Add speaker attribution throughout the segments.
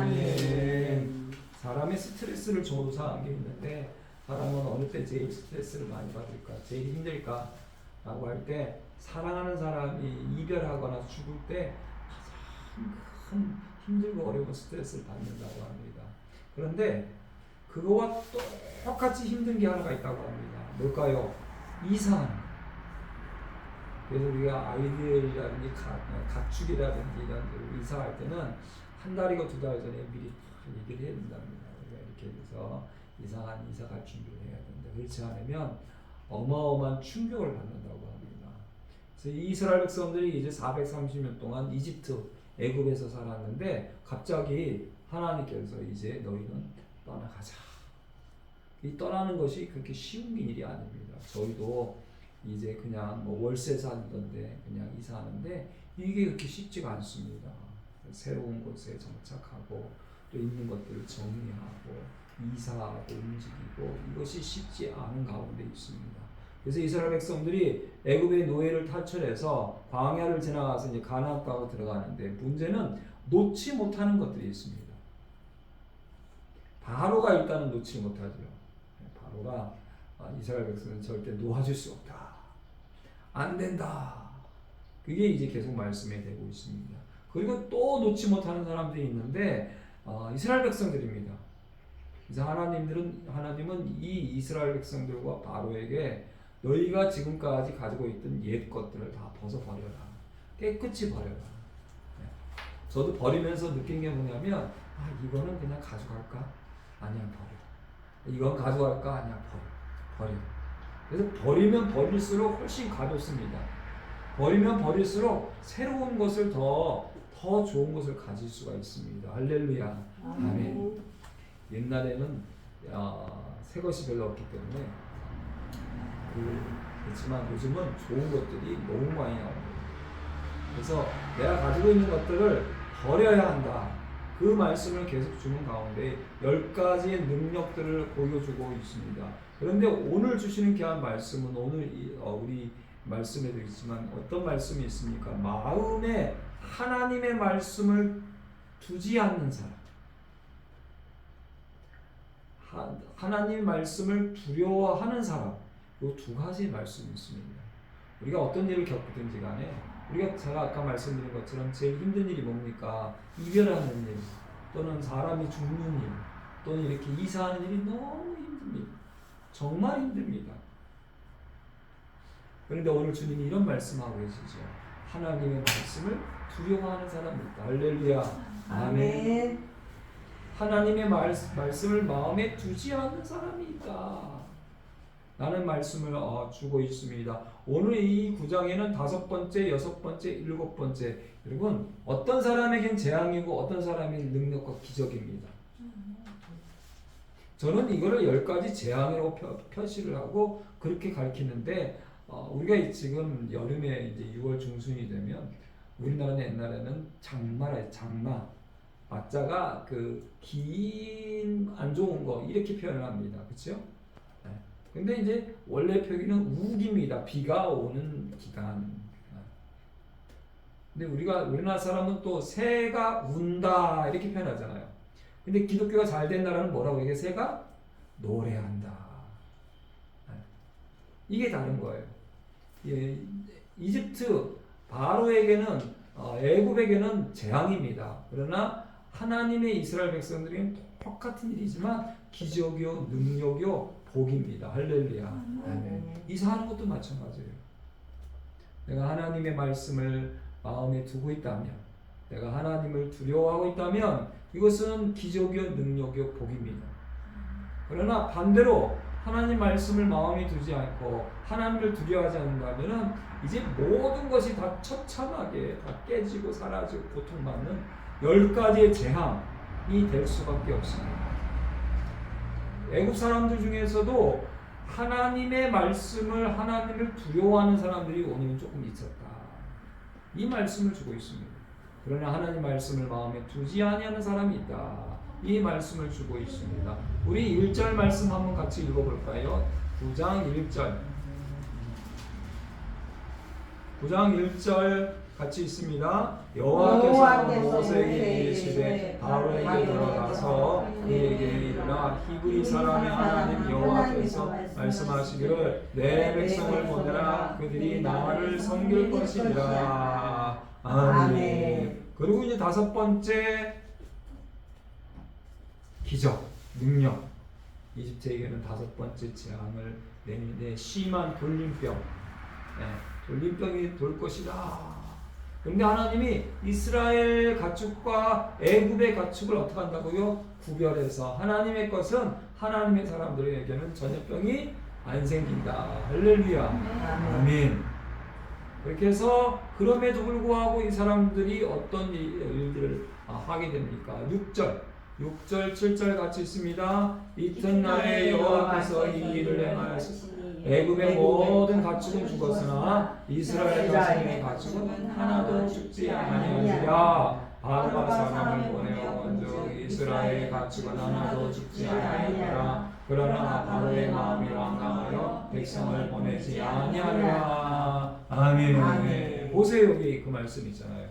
Speaker 1: 아멘. 사람의 스트레스를 조사한 게 있는데, 사람은 어느 때 제일 스트레스를 많이 받을까, 제일 힘들까 라고 할 때, 사랑하는 사람이 이별하거나 죽을 때 가장 큰 힘들고 어려운 스트레스를 받는다고 합니다. 그런데 그거와 똑같이 힘든 게 하나가 있다고 합니다. 뭘까요? 이사하는 거. 그래서 우리가 아이들이라든지 가축이라든지 이런 이사할 때는 한 달이고 두 달 전에 미리 얘기를 해야 된답니다. 우리가 이렇게 해서 이사갈 준비를 해야 된다. 그렇지 않으면 어마어마한 충격을 받는다고 합니다. 그래서 이스라엘 백성들이 이제 430년 동안 이집트, 애굽에서 살았는데 갑자기 하나님께서 이제 너희는 떠나가자. 이 떠나는 것이 그렇게 쉬운 일이 아닙니다. 저희도 이제 그냥 뭐 월세 살던데 그냥 이사하는데 이게 그렇게 쉽지가 않습니다. 새로운 곳에 정착하고 또 있는 것들을 정리하고 이사하고 움직이고 이것이 쉽지 않은 가운데 있습니다. 그래서 이스라엘 백성들이 애굽의 노예를 탈출해서 광야를 지나가서 이제 가나안 땅으로 들어가는데 문제는 놓지 못하는 것들이 있습니다. 바로가 일단은 놓지 못하죠. 바로가 이스라엘 백성은 절대 놓아줄 수 없다. 안 된다. 그게 이제 계속 말씀이 되고 있습니다. 그리고 또 놓지 못하는 사람들이 있는데 이스라엘 백성들입니다. 그래서 하나님은 이 이스라엘 백성들과 바로에게 너희가 지금까지 가지고 있던 옛 것들을 다 벗어버려라. 깨끗이 버려라. 저도 버리면서 느낀 게 뭐냐면 이거는 그냥 가져갈까? 아니야, 버려. 이건 가져갈까? 아니야, 버려. 그래서 버리면 버릴수록 훨씬 가볍습니다. 버리면 버릴수록 새로운 것을 더 좋은 것을 가질 수가 있습니다. 할렐루야. 아멘. 옛날에는 새 것이 별로 없기 때문에 그렇지만 요즘은 좋은 것들이 너무 많이 나옵니다. 그래서 내가 가지고 있는 것들을 버려야 한다. 그 말씀을 계속 주는 가운데 10가지의 능력들을 보여주고 있습니다. 그런데 오늘 주시는 귀한 말씀은 오늘 우리 말씀에도 있지만 어떤 말씀이 있습니까? 마음에 하나님의 말씀을 두지 않는 사람. 하나님의 말씀을 두려워하는 사람. 이 두 가지 말씀이 있습니다. 우리가 어떤 일을 겪든지 간에 제가 아까 말씀드린 것처럼 제일 힘든 일이 뭡니까? 이별하는 일, 또는 사람이 죽는 일, 또는 이렇게 이사하는 일이 너무 힘듭니다. 정말 힘듭니다. 그런데 오늘 주님이 이런 말씀하고 계시죠. 하나님의 말씀을 두려워하는 사람이 있다. 할렐루야. 아멘. 하나님의 말씀을 마음에 두지 않는 사람이 있다. 라는 말씀을 주고 있습니다. 오늘 이 9장에는 5번째, 6번째, 7번째 여러분 어떤 사람에겐 재앙이고 어떤 사람에겐 능력과 기적입니다. 저는 이거를 10가지 재앙으로 표시를 하고 그렇게 가르치는데 우리가 지금 여름에 이제 6월 중순이 되면 우리나라는 옛날에는 장마 맞자가 긴 안 좋은 거 이렇게 표현을 합니다. 그렇죠? 근데 이제 원래 표기는 우기입니다. 비가 오는 기간. 근데 우리나라 사람은 또 새가 운다 이렇게 표현하잖아요. 근데 기독교가 잘 된 나라는 뭐라고 얘기해? 새가 노래한다. 이게 다른 거예요. 이집트 바로에게는 애굽에게는 재앙입니다. 그러나 하나님의 이스라엘 백성들에게는 똑같은 일이지만 기적이요 능력이요 복입니다. 할렐루야. 아멘. 이사하는 것도 마찬가지예요. 내가 하나님의 말씀을 마음에 두고 있다면, 내가 하나님을 두려워하고 있다면 이것은 기적이요 능력이요 복입니다. 그러나 반대로 하나님 말씀을 마음에 두지 않고 하나님을 두려워하지 않는다면 이제 모든 것이 다 처참하게 다 깨지고 사라지고 고통받는 10가지의 재앙이 될 수밖에 없습니다. 애굽 사람들 중에서도 하나님의 말씀을 하나님을 두려워하는 사람들이 오늘은 조금 있었다. 이 말씀을 주고 있습니다. 그러나 하나님 말씀을 마음에 두지 아니하는 사람이 있다. 이 말씀을 주고 있습니다. 우리 1절 말씀 한번 같이 읽어볼까요? 9장 1절. 9장 1절 같이 있습니다. 여호와께서 모세에게 이르시되 바로에게 돌아가서 그에게 이르라 히브리 사람의 하나님 여호와께서 말씀하시기를 내 백성을 보내라 그들이 나를 섬길 것이니라. 아멘. 그리고 이제 다섯 번째 기적, 능력. 이집트에게는 다섯 번째 재앙을 내리는데 심한 돌림병. 돌림병이 돌 것이다. 그런데 하나님이 이스라엘 가축과 애굽의 가축을 어떻게 한다고요? 구별해서 하나님의 것은 하나님의 사람들에게는 전염병이 안 생긴다. 할렐루야. 아멘. 그렇게 해서 그럼에도 불구하고 이 사람들이 어떤 일들을 하게 됩니까? 6절 7절 같이 있습니다. 이튿날에 여호와께서 이 일을 행하였으니 애굽의 모든 가축은 죽었으나 이스라엘 자손의 가축은 하나도 죽지 아니하리라. 바로가 사람을 보내어 먼저 이스라엘 가축은 하나도 죽지 아니하리라. 그러나 바로의 마음이 완강하여 백성을 보내지 아니하리라. 아멘. 보세요, 여기 그 말씀 있잖아요.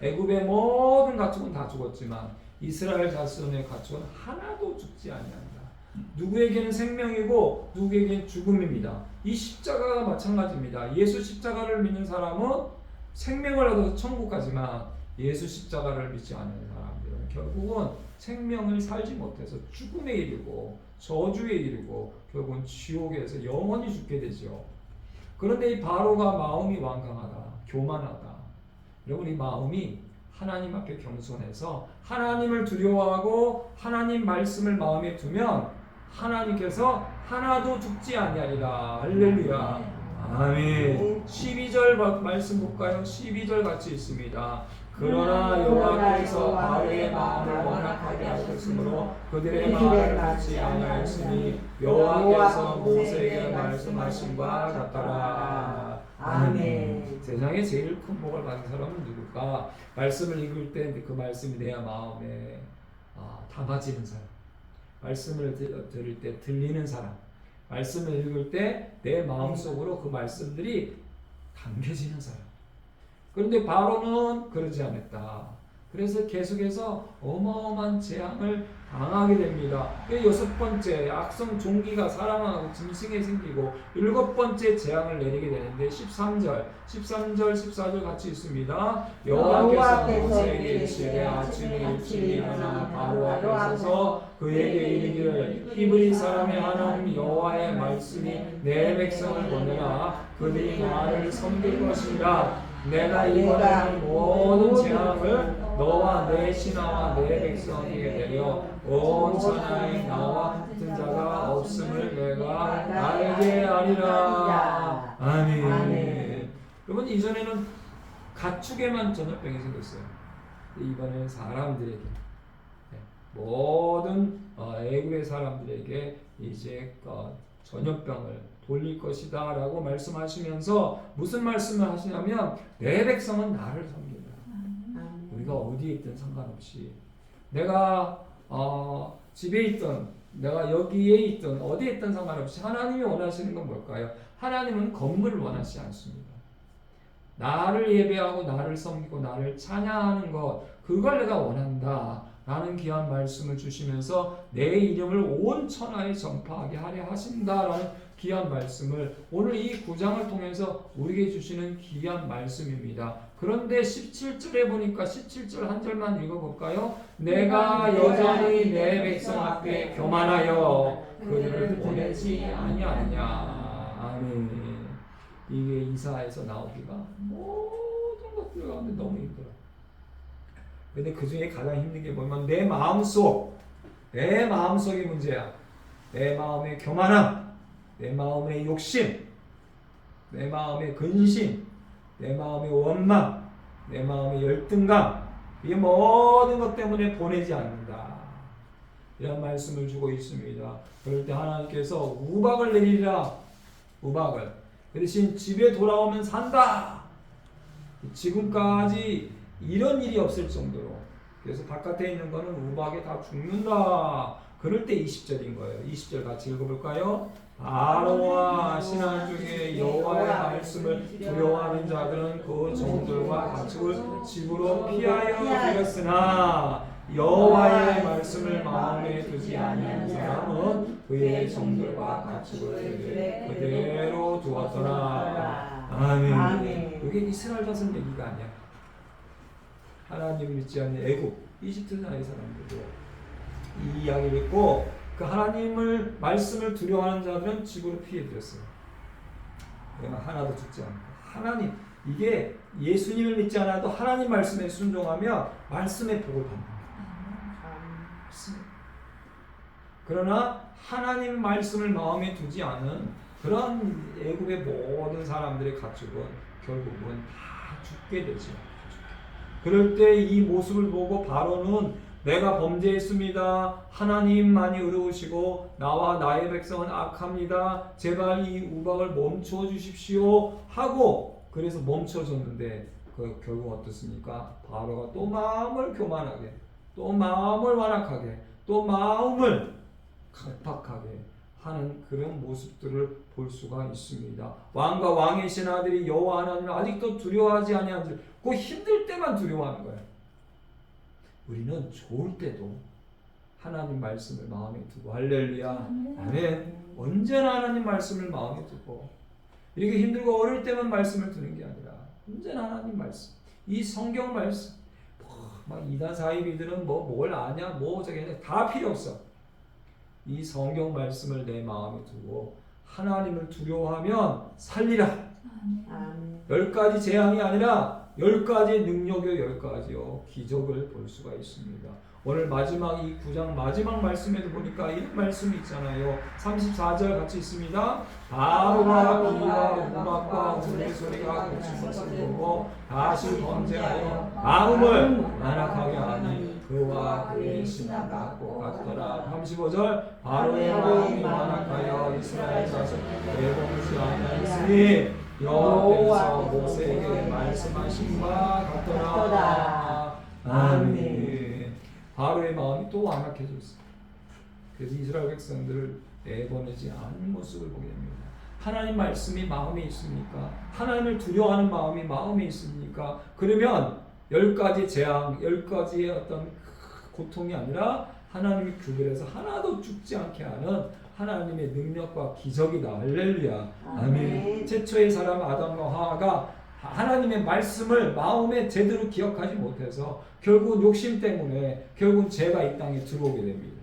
Speaker 1: 애굽의 모든 가축은 다 죽었지만 이스라엘 자손의 가축은 하나도 죽지 아니한다. 누구에게는 생명이고 누구에게는 죽음입니다. 이 십자가가 마찬가지입니다. 예수 십자가를 믿는 사람은 생명을 얻어서 천국 가지만 예수 십자가를 믿지 않는 사람들은 결국은 생명을 살지 못해서 죽음에 이르고 저주에 이르고 결국은 지옥에서 영원히 죽게 되죠. 그런데 이 바로가 마음이 완강하다, 교만하다. 여러분, 이 마음이 하나님 앞에 겸손해서 하나님을 두려워하고 하나님 말씀을 마음에 두면 하나님께서 하나도 죽지 아니하리라. 할렐루야. 아멘. 12절 말씀 볼까요? 12절 같이 있습니다. 그러나 여호와께서 바로의 마음을 완악하게 하셨으므로 그들의 말을 듣지 아니하였으니 여호와께서 모세에게 말씀하신과 같더라. 아멘. 세상에 제일 큰 복을 받은 사람은 누굴까? 말씀을 읽을 때 그 말씀이 내 마음에 담아지는 사람, 말씀을 들을 때 들리는 사람, 말씀을 읽을 때 내 마음속으로 그 말씀들이 담겨지는 사람. 그런데 바로는 그러지 않았다. 그래서 계속해서 어마어마한 재앙을 당하게 됩니다. 여섯 번째, 악성 종기가 사랑하고 짐승에 생기고 일곱 번째 재앙을 내리게 되는데 13절, 14절 같이 있습니다. 여호와께서 모세에게 이르시되 아침에 일찍 일어나 바로 앞에 서서 그에게 이르기를 히브리 사람의 하나님 여호와의 말씀이 내 백성을 보내라 그들이 나를 섬길 것이라. 내가 이번에 모든 재앙을 너와 내 신하와 내 백성에게 내려 온 천하에 나와 같은 자가 없음을 내가 알게 하리라. 아멘. 여러분, 이전에는 가축에만 전염병이 생겼어요. 이번에는 사람들에게, 모든 애국의 사람들에게 이제 전염병을 돌릴 것이다 라고 말씀하시면서 무슨 말씀을 하시냐면 내 백성은 나를 섬긴다. 우리가 어디에 있든 상관없이 내가 집에 있든 내가 여기에 있든 어디에 있든 상관없이 하나님이 원하시는 건 뭘까요? 하나님은 건물을 원하시지 않습니다. 나를 예배하고 나를 섬기고 나를 찬양하는 것, 그걸 내가 원한다 라는 귀한 말씀을 주시면서 내 이름을 온 천하에 전파하게 하려 하신다라는 귀한 말씀을 오늘 이 9장을 통해서 우리에게 주시는 귀한 말씀입니다. 그런데 17절에 보니까 17절 한 절만 읽어볼까요? 내가 여전히 내 백성 앞에 교만하여 그들을 보내지 아니하느냐. 아멘. 이게 이사야에서 나오기가 모든 것들 가운데 너무 힘들어. 근데 그 중에 가장 힘든 게 뭐냐면 내 마음속이 문제야. 내 마음의 교만함, 내 마음의 욕심, 내 마음의 근심, 내 마음의 원망, 내 마음의 열등감, 이 모든 것 때문에 보내지 않는다. 이런 말씀을 주고 있습니다. 그럴 때 하나님께서 우박을 내리리라. 우박을. 그 대신 집에 돌아오면 산다. 지금까지 이런 일이 없을 정도로 그래서 바깥에 있는 거는 우박에 다 죽는다. 그럴 때 20절인 거예요. 20절 같이 읽어볼까요? 바로와 신하 중에 여호와의 말씀을 두려워하는 자들은 그 종들과 가축을 집으로 피하여 들였으나 여호와의 말씀을 마음에 두지 아니하는 사람은 그의 종들과 가축을 그대로 두었더라. 아멘. 이게 이스라엘 자손 얘기가 아니야. 하나님 믿지 않는 애굽, 이집트 나라의 사람들도 이 이야기를 읽고 그 하나님을 말씀을 두려워하는 자들은 집으로 피해들였어요. 그러나 하나도 죽지 않고 하나님 이게 예수님을 믿지 않아도 하나님 말씀에 순종하며 말씀의 복을 받는 거예요. 그러나 하나님 말씀을 마음에 두지 않은 그런 애굽의 모든 사람들의 가축은 결국은 다 죽게 되죠. 그럴 때 이 모습을 보고 바로는 내가 범죄했습니다. 하나님만이 의로우시고 나와 나의 백성은 악합니다. 제발 이 우박을 멈춰 주십시오 하고 그래서 멈춰줬는데 결국 어떻습니까? 바로가 또 마음을 교만하게 또 마음을 완악하게 또 마음을 강팍하게 하는 그런 모습들을 볼 수가 있습니다. 왕과 왕의 신하들이 여호와 하나님을 아직도 두려워하지 아니하는지 그 힘들 때만 두려워하는 거예요. 우리는 좋을 때도 하나님 말씀을 마음에 두고 할렐루야 아멘. 언제나 하나님 말씀을 마음에 두고 이렇게 힘들고 어려울 때만 말씀을 두는 게 아니라 언제나 하나님 말씀 이 성경 말씀 막 이단 사이비들은 뭘 아냐 뭐 저게 다 필요 없어. 이 성경 말씀을 내 마음에 두고 하나님을 두려워하면 살리라. 아멘. 10가지 재앙이 아니라 10가지 능력이요 10가지요 기적을 볼 수가 있습니다. 오늘 마지막 이 9장 마지막 말씀에도 보니까 이런 말씀이 있잖아요. 34절 같이 있습니다. 바로와 비와 우박과 우는 소리가 고친 것을 보고 다시 범죄하여 마음을 완악하게 하니 그와 그의 신하가 똑같더라. 35절 바로의 마음이 완악하여 이스라엘 자손 내보내지 아니하였으니 여호와께서 모세에게 말씀하신 바 같더라. 아멘. 바로의 마음이 또 완악해졌어요. 그래서 이스라엘 백성들을 내보내지 않은 모습을 보게 됩니다. 하나님 말씀이 마음에 있습니까? 하나님을 두려워하는 마음이 마음에 있습니까? 그러면 10가지 재앙, 10가지의 어떤 고통이 아니라 하나님이 구별해서 하나도 죽지 않게 하는 하나님의 능력과 기적이다. 할렐루야. 아멘. 최초의 사람 아담과 하와가 하나님의 말씀을 마음에 제대로 기억하지 못해서 결국 욕심 때문에 결국 죄가 이 땅에 들어오게 됩니다.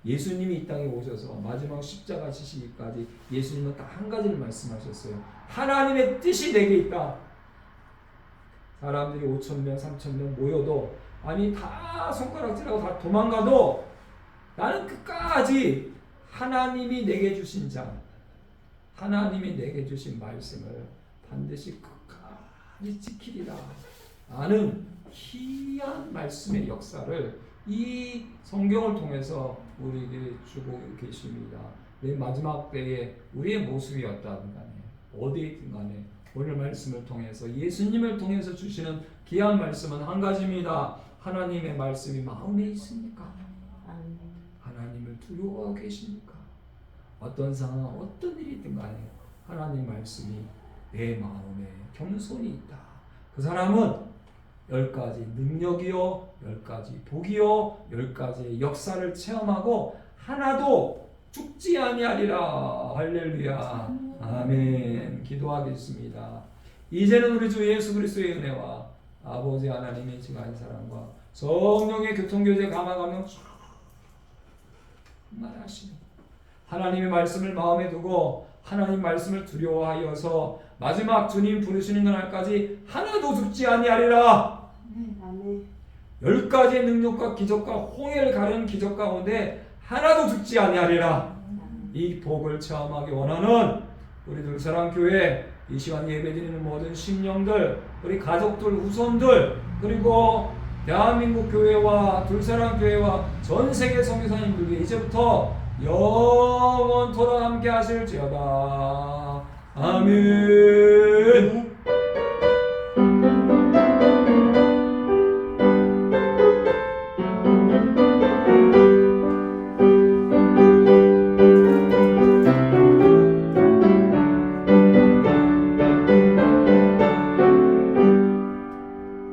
Speaker 1: 예수님이 이 땅에 오셔서 마지막 십자가 지시기까지 예수님은 딱 한 가지를 말씀하셨어요. 하나님의 뜻이 내게 있다. 사람들이 5,000명, 3,000명 모여도 아니 다 손가락질하고 다 도망가도 나는 끝까지 하나님이 내게 주신 자, 하나님이 내게 주신 말씀을 반드시 끝까지 지키리라 라는 희한 말씀의 역사를 이 성경을 통해서 우리에게 주고 계십니다. 마지막 때에 우리의 모습이 어떠하든 간에 어디에 있든 간에 오늘 말씀을 통해서 예수님을 통해서 주시는 귀한 말씀은 한 가지입니다. 하나님의 말씀이 마음에 있습니까? 하나님을 두려워하고 계십니까? 어떤 상황, 어떤 일이 있든 간에 하나님 말씀이 내 마음에 겸손히 있다. 그 사람은 10가지 능력이요, 10가지 복이요, 10가지의 역사를 체험하고 하나도 죽지 아니하리라. 할렐루야. 아멘. 기도하겠습니다. 이제는 우리 주 예수 그리스도의 은혜와 아버지 하나님의 지간 사랑과 성령의 교통교제 감화감동 충만하시니 하나님의 말씀을 마음에 두고 하나님 말씀을 두려워하여서 마지막 주님 부르시는 날까지 하나도 죽지 아니하리라. 10가지의 능력과 기적과 홍해를 가르는 기적 가운데 하나도 죽지 아니하리라. 이 복을 체험하기 원하는 우리 둘사랑교회 이 시간 예배드리는 모든 심령들, 우리 가족들, 후손들, 그리고 대한민국 교회와 둘사랑교회와 전세계 선교사님들에게 이제부터 영원토록 함께 하실지어다. 아멘.